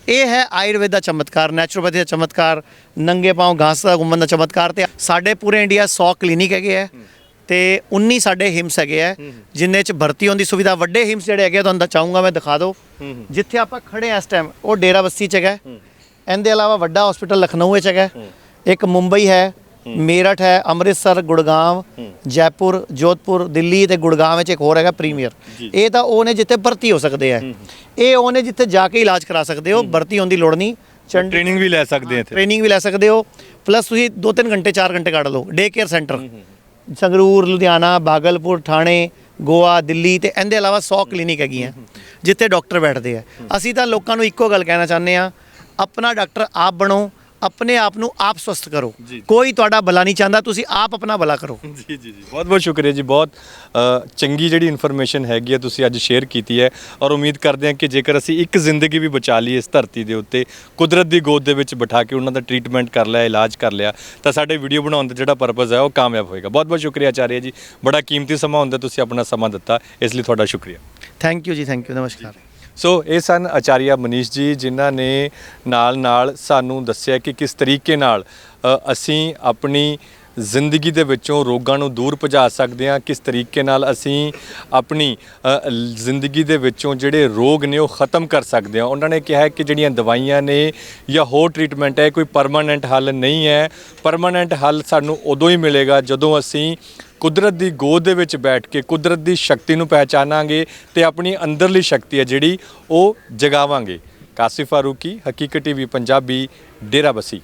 ਇਹ ਹੈ ਆਯੁਰਵੇਦ ਦਾ ਚਮਤਕਾਰ, ਨੈਚੁਰੋਪੈਥੀ ਦਾ ਚਮਤਕਾਰ, ਨੰਗੇ ਪਾँव ਘਾਸ ਦਾ ਘੁੰਮਣ ਦਾ ਚਮਤਕਾਰ। ਤੇ ਸਾਡੇ ਪੂਰੇ ਇੰਡੀਆ 100 ਕਲੀਨਿਕ ਹੈਗੇ ਹੈ ਤੇ 19 ਸਾਡੇ ਹਿਮਸ ਹੈਗੇ ਹੈ ਜਿਨ੍ਹਾਂ 'ਚ ਭਰਤੀ ਹੋਣ ਦੀ ਸੁਵਿਧਾ। ਵੱਡੇ ਹਿਮਸ ਜਿਹੜੇ ਹੈਗੇ ਤੁਹਾਨੂੰ ਚਾਹੂੰਗਾ ਮੈਂ ਦਿਖਾ ਦਿਓ। ਜਿੱਥੇ ਆਪਾਂ ਖੜੇ ਹਾਂ ਇਸ ਟਾਈਮ ਉਹ ਡੇਰਾਬੱਸੀ 'ਚ ਹੈਗਾ। ਇਹਦੇ ਇਲਾਵਾ ਵੱਡਾ ਹਸਪੀਟਲ ਲਖਨਊ 'ਚ ਹੈਗਾ, ਇੱਕ ਮੁੰਬਈ ਹੈ, ਮੇਰਠ ਹੈ, ਅੰਮ੍ਰਿਤਸਰ, ਗੁੜਗਾਂਵ, ਜੈਪੁਰ, ਜੋਧਪੁਰ, ਦਿੱਲੀ ਤੇ ਗੁੜਗਾਂਵ ਵਿੱਚ ਇੱਕ ਹੋਰ ਹੈਗਾ ਪ੍ਰੀਮੀਅਰ। ਇਹ ਤਾਂ ਉਹ ਨੇ ਜਿੱਥੇ ਭਰਤੀ ਹੋ ਸਕਦੇ ਆ, ਇਹ ਉਹ ਨੇ ਜਿੱਥੇ ਜਾ ਕੇ ਇਲਾਜ ਕਰਾ ਸਕਦੇ ਹੋ, ਭਰਤੀ ਹੋਣ ਦੀ ਲੋੜ ਨਹੀਂ। ਟ੍ਰੇਨਿੰਗ ਵੀ ਲੈ ਸਕਦੇ ਆ, ਟ੍ਰੇਨਿੰਗ ਵੀ ਲੈ ਸਕਦੇ ਹੋ, ਪਲੱਸ ਤੁਸੀਂ 2-3 ਘੰਟੇ 4 ਘੰਟੇ ਕੱਢ ਲਓ। Day care centre Sangrur, Ludhiana, Bhagalpur, ਠਾਣੇ, Goa, Delhi ਤੇ ਇਹਦੇ ਇਲਾਵਾ 100 ਕਲੀਨਿਕ ਹੈਗੀਆਂ ਜਿੱਥੇ ਡਾਕਟਰ ਬੈਠਦੇ ਆ। ਅਸੀਂ ਤਾਂ ਲੋਕਾਂ ਨੂੰ ਇੱਕੋ ਗੱਲ ਕਹਿਣਾ ਚਾਹੁੰਦੇ ਆ, ਆਪਣਾ ਡਾਕਟਰ ਆਪ ਬਣੋ, ਆਪਣੇ ਆਪ ਨੂੰ ਆਪ ਸਵਸਥ ਕਰੋ। ਕੋਈ ਤੁਹਾਡਾ ਭਲਾ ਨਹੀਂ ਚਾਹੁੰਦਾ, ਤੁਸੀਂ ਆਪ ਆਪਣਾ ਭਲਾ ਕਰੋ। ਜੀ ਜੀ ਜੀ, ਬਹੁਤ ਬਹੁਤ ਸ਼ੁਕਰੀਆ ਜੀ। ਬਹੁਤ ਚੰਗੀ ਜਿਹੜੀ ਇਨਫੋਰਮੇਸ਼ਨ ਹੈਗੀ ਹੈ ਤੁਸੀਂ ਅੱਜ ਸ਼ੇਅਰ ਕੀਤੀ ਹੈ, ਔਰ ਉਮੀਦ ਕਰਦੇ ਹਾਂ ਕਿ ਜੇਕਰ ਅਸੀਂ ਇੱਕ ਜ਼ਿੰਦਗੀ ਵੀ ਬਚਾ ਲਈ ਇਸ ਧਰਤੀ ਦੇ ਉੱਤੇ, ਕੁਦਰਤ ਦੀ ਗੋਦ ਦੇ ਵਿੱਚ ਬਿਠਾ ਕੇ ਉਹਨਾਂ ਦਾ ਟ੍ਰੀਟਮੈਂਟ ਕਰ ਲਿਆ, ਇਲਾਜ ਕਰ ਲਿਆ, ਤਾਂ ਸਾਡੇ ਵੀਡੀਓ ਬਣਾਉਣ ਦਾ ਜਿਹੜਾ ਪਰਪਸ ਹੈ ਉਹ ਕਾਮਯਾਬ ਹੋਏਗਾ। ਬਹੁਤ ਬਹੁਤ ਸ਼ੁਕਰੀਆ ਆਚਾਰੀਆ ਜੀ, ਬੜਾ ਕੀਮਤੀ ਸਮਾਂ ਹੁੰਦਾ, ਤੁਸੀਂ ਆਪਣਾ ਸਮਾਂ ਦਿੱਤਾ, ਇਸ ਲਈ ਤੁਹਾਡਾ ਸ਼ੁਕਰੀਆ। ਥੈਂਕ ਯੂ ਜੀ, ਥੈਂਕ ਯੂ, ਨਮਸਕਾਰ। ਸੋ ਇਹ ਸਨ ਆਚਾਰੀਆ ਮਨੀਸ਼ ਜੀ, ਜਿਨ੍ਹਾਂ ਨੇ ਨਾਲ ਸਾਨੂੰ ਦੱਸਿਆ ਕਿ ਕਿਸ ਤਰੀਕੇ ਨਾਲ ਅਸੀਂ ਆਪਣੀ ਜ਼ਿੰਦਗੀ ਦੇ ਵਿੱਚੋਂ ਰੋਗਾਂ ਨੂੰ ਦੂਰ ਭਜਾ ਸਕਦੇ ਹਾਂ, ਕਿਸ ਤਰੀਕੇ ਨਾਲ ਅਸੀਂ ਆਪਣੀ ਜ਼ਿੰਦਗੀ ਦੇ ਵਿੱਚੋਂ ਜਿਹੜੇ ਰੋਗ ਨੇ ਉਹ ਖ਼ਤਮ ਕਰ ਸਕਦੇ ਹਾਂ। ਉਹਨਾਂ ਨੇ ਕਿਹਾ ਕਿ ਜਿਹੜੀਆਂ ਦਵਾਈਆਂ ਨੇ ਜਾਂ ਹੋਰ ਟ੍ਰੀਟਮੈਂਟ ਹੈ, ਕੋਈ ਪਰਮਾਨੈਂਟ ਹੱਲ ਨਹੀਂ ਹੈ। ਪਰਮਾਨੈਂਟ ਹੱਲ ਸਾਨੂੰ ਉਦੋਂ ਹੀ ਮਿਲੇਗਾ ਜਦੋਂ ਅਸੀਂ ਕੁਦਰਤ ਦੀ ਗੋਦ ਦੇ ਵਿੱਚ ਬੈਠ ਕੇ ਕੁਦਰਤ ਦੀ ਸ਼ਕਤੀ ਨੂੰ ਪਹਿਚਾਨਾਂਗੇ ਤੇ ਆਪਣੀ ਅੰਦਰਲੀ ਸ਼ਕਤੀ ਹੈ ਜਿਹੜੀ ਉਹ ਜਗਾਵਾਂਗੇ। ਕਾਸਿਫ ਫਾਰੂਕੀ, ਹਕੀਕਤ ਟੀਵੀ ਪੰਜਾਬੀ, ਡੇਰਾਬੱਸੀ।